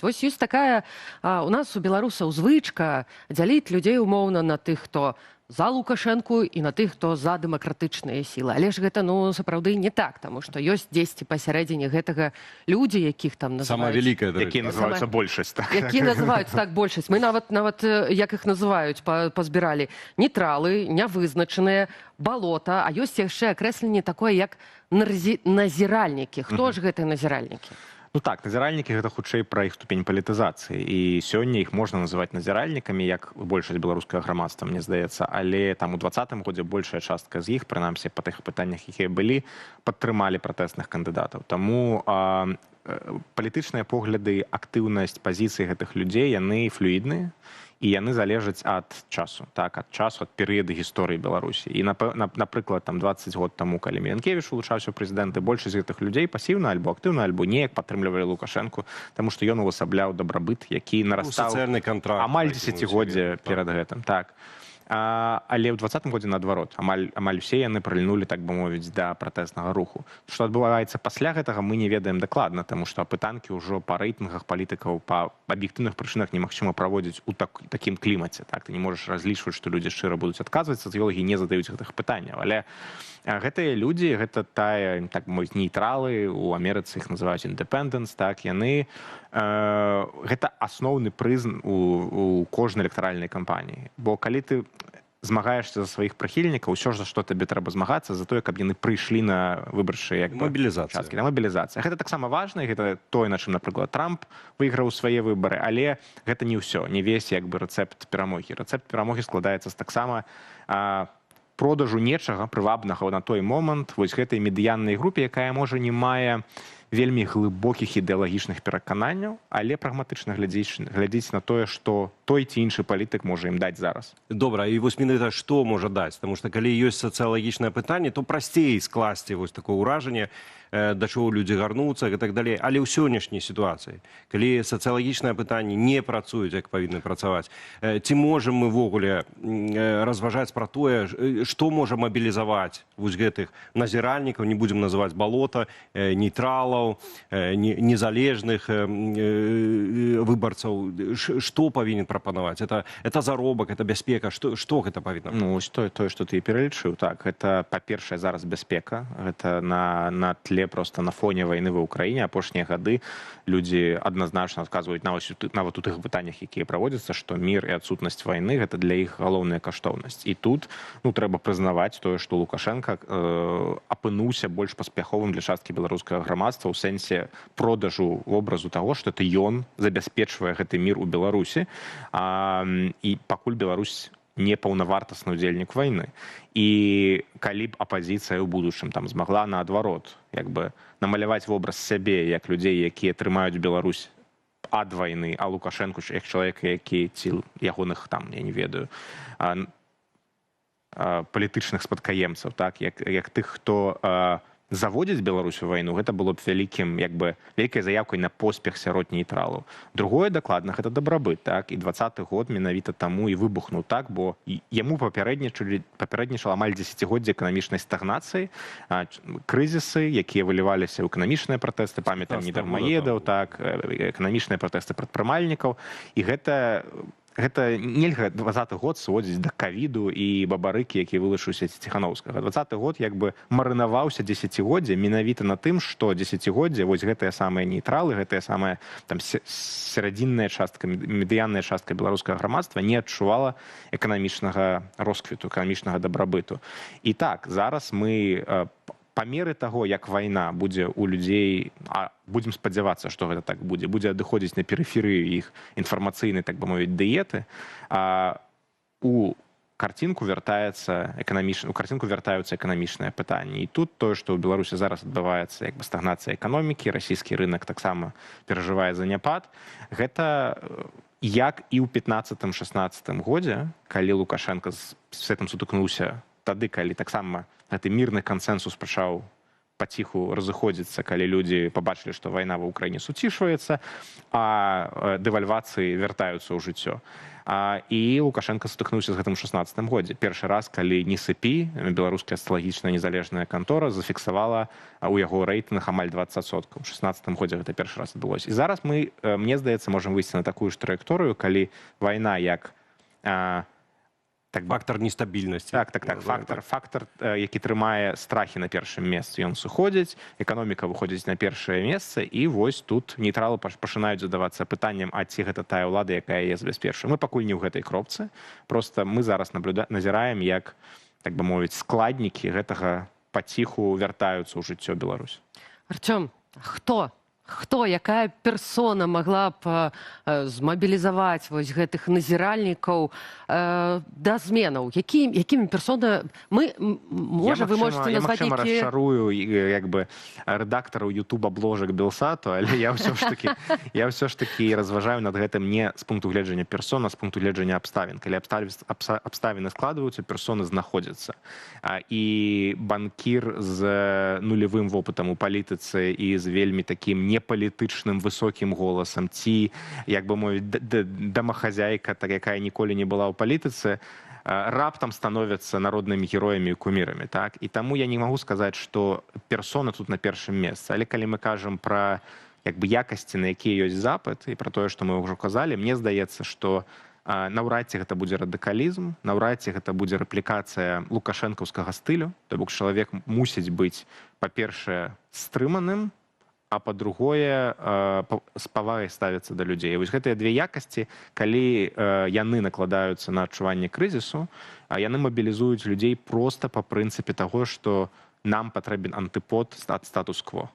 Вось ёсць такая у нас у беларусаў звычка дзяліць людзей умоўна на тых, хто за Лукашэнку і на тых, хто за дэмакратычныя сілы. Але ж гэта сапраўды не так, таму што ёсць дзесьці пасярэдзіне гэтага людзі, якіх там Самая называюць. великая, Які называюцца большасць. Так. Які называюць так большасць. Мы нават як іх называюць, пазбіралі нейтралы, нявызначаныя, балота, а ёсць яшчэ акрэсленне такое, як назіральнікі. Хто ж гэтыя назіральнікі? Ну так, назіральнікі гэта хутчэй пра іх ступень палітызацыі. І сёння іх можна называць назіральнікамі, як большасць беларускага грамадства, мне здаецца. Але там у 2020 годзе большая частка з іх, прынамсі па тых пытаннях, якія былі, падтрымалі пратэсных кандыдатаў. Таму палітычныя погляды, актыўнасць пазіцыі гэтых людзей, яны флюідныя. І яны залежаць ад часу, так, ад часу, ад перыяду гісторыі Беларусі. І, напрыклад, там 20 год таму, калі Міленкевіч улучшаўся ў прэзідэнты, большасць гэтых людзей пасіўна альбо актыўна, альбо неяк падтрымлівалі Лукашэнку, таму што ён увасабляў дабрабыт, які нарастаў амаль дзесяцігоддзе перад гэтым. Так. Але ў 2020 годзе наадварот, амаль усе яны прыльнулі, так бы мовіць, да пратэснага руху. Што адбываецца пасля гэтага, мы не ведаем дакладна, таму што апытанкі ўжо па рэйтынгах палітыкаў па аб'ектыўных прычынах немагчыма праводзіць у такім клімаце. Так, ты не можаш разлічваць, што людзі шчыра будуць адказваць, сацыёлагі не задаюць гэтых пытанняў. Але гэтыя людзі, гэта тая, так бы мовіць, нейтралы, у Амерыцы іх называюць independents, так, яны гэта асноўны прызн у кожнай электаральнай кампаніі. Бо калі ты змагаешься за сваіх прыхільнікаў, усё ж за што табе трэба змагацца, за тое, каб яны прыйшлі на выбарчыя мабілізацыі. Мабілізацыя. Гэта таксама важна, гэта тое, на чым, напрыклад, Трамп выйграў свае выбары, але гэта не ўсё, не весь як бы рэцэпт перамогі. Рэцэпт перамогі складаецца з таксама продажу нечага прывабнага на той момант вось гэтай медыяннай групе, якая можа не мае вельмі глыбокіх ідэалагічных перакананняў, але прагматычна глядзіць на тое, што той ці іншы палітык можа ім даць зараз. Добра, і вось менавіта што можа даць? Таму што калі ёсць сацыялагічнае пытанне, то прасцей скласці вось такое ўражанне, да чаго людзі гарнуцца і так далей. Але ў сённяшняй сітуацыі, калі сацыялагічнае пытанне не працуюць, як павінны працаваць, ці можам мы ўвогуле разважаць пра тое, што можа мабілізаваць вось гэтых назіральнікаў, не будзем называць балота, нейтралаў, незалежных выбарцаў, што павінен прапанаваць? Это заробак, это бяспека, што гэта павінна? Ну, тое, што ты пералічыў, так, гэта, па-першае, зараз бяспека, гэта на тле просто на фоне вайны ва ўкраіне апошнія гады людзі адназначна адказваюць нават у тых пытаннях, якія праводзяцца, што мір і адсутнасць вайны гэта для іх галоўная каштоўнасць. І тут трэба прызнаваць тое, што Лукашенка апынуўся больш паспяховым для часткі беларускага грамадства ў сэнсе продажу вобразу таго, што это ён забяспечвае гэты мір у Беларусі, і пакуль Беларусь не паўнавартасны ўдзельнік вайны. І калі б апазіцыя ў будучым там змагла наадварот як бы намаляваць вобраз сябе як людзей, якія трымаюць Беларусь ад вайны, а Лукашэнку як чалавека, які ці ягоных там, я не ведаю, палітычных спадкаемцаў, так, як тых, хто заводзіць Беларусь у вайну, гэта было б вялікай заяўкай на поспех сярод нейтралаў. Другое, дакладна, гэта дабрабыт, так, і 2020 год менавіта таму і выбухнуў так, бо яму папярэднічала амаль дзесяцігоддзе эканамічнай стагнацыі, крызісы, якія выліваліся ў эканамічныя пратэсты, памятаем недармаедаў, так, эканамічныя пратэсты прадпрымальнікаў, і гэта нельга 2020 год сводзіць да ковіду і бабарыкі, які вылучыўся Ціханаўскага. 2020 год як бы марынаваўся дзесяцігоддзе менавіта на тым, што дзесяцігоддзе вось гэтыя самыя нейтралы, гэтая самая там сярэдзінная частка, медыянная частка беларускага грамадства не адчувала эканамічнага росквіту, эканамічнага дабрабыту. І так, зараз мы па меры таго, як вайна будзе ў людзей, будзем спадзявацца, што гэта так будзе адыходзіць на перыферыю іх інфармацыйнай, так бы мовіць, дыеты, у карцінку вяртаюцца эканамічныя пытанні. І тут тое, што ў Беларусі зараз адбываецца як бы стагнацыя эканомікі, расійскі рынак таксама перажывае заняпад, гэта як і ў 15-16 годзе, калі Лукашенка з гэтым сутыкнуўся, тады, калі таксама гэты мірны кансэнсус пачаў паціху разыходзіцца, калі людзі пабачылі, што вайна ва ўкраіне суцішваецца, а дэвальвацыі вяртаюцца ў жыццё. І Лукашенко сутыкнуўся з гэтым у 16 годзе. Першы раз, калі НИСЭПИ, беларуская астралагічная незалежная кантора, зафіксавала у яго рэйтынг амаль 20%. У 16 годзе гэта першы раз адбылося. І зараз мы, мне здаецца, можам выйсці на такую ж траекторыю, калі вайна як фактор нестабільнасці. Фактор, які трымае страхі на першым месцы. Ён сыходзіць, эканоміка выходзіць на першае месца, і вось тут нейтралы пачынаюць задавацца пытаннем, а ці гэта тая ўлада, якая яе забяспечвае. Мы пакуль не ў гэтай кропцы, просто мы зараз назіраем, як, так бы мовіць, складнікі гэтага паціху вяртаюцца ў жыццё Беларусь. Артём, хто, якая персона могла б змабілізаваць вось гэтых назіральнікаў да зменаў? Якімі персона... Можа, вы можете назваць Я, магчыма, расчарую як бы рэдактараў ютуба-бложак Белсату, але я ўсё ж такі разважаю над гэтым не з пункту гледжання персона, а з пункту гледжання абставін. Калі абставіны складваюцца, персоны знаходзяцца. І банкір з нулевым вопытам у палітыцы і з вельмі такім непалітычным высокім голасам, ці, як бы мовіць, дамахазяйка, так, якая ніколі не была ў палітыцы, раптам становяцца народнымі героямі і кумірамі. Так? І таму я не магу сказаць, што персона тут на першым месцы. Але калі мы кажам пра якасці, на якія ёсць запыт, і пра тое, што мы ўжо казалі, мне здаецца, што наўрад ці гэта будзе радыкалізм, наўрад ці гэта будзе рэплікацыя лукашэнкаўскага стылю, то бок чалавек мусіць быць, па-першае, стрыманым, а па-другое, з павагай ставіцца да людзей. Вось гэтыя две якасці, калі яны накладаюцца на адчуванне крызісу, яны мабілізуюць людзей проста па прынцыпе таго, што нам патрэбен антыпод ад статус-кво.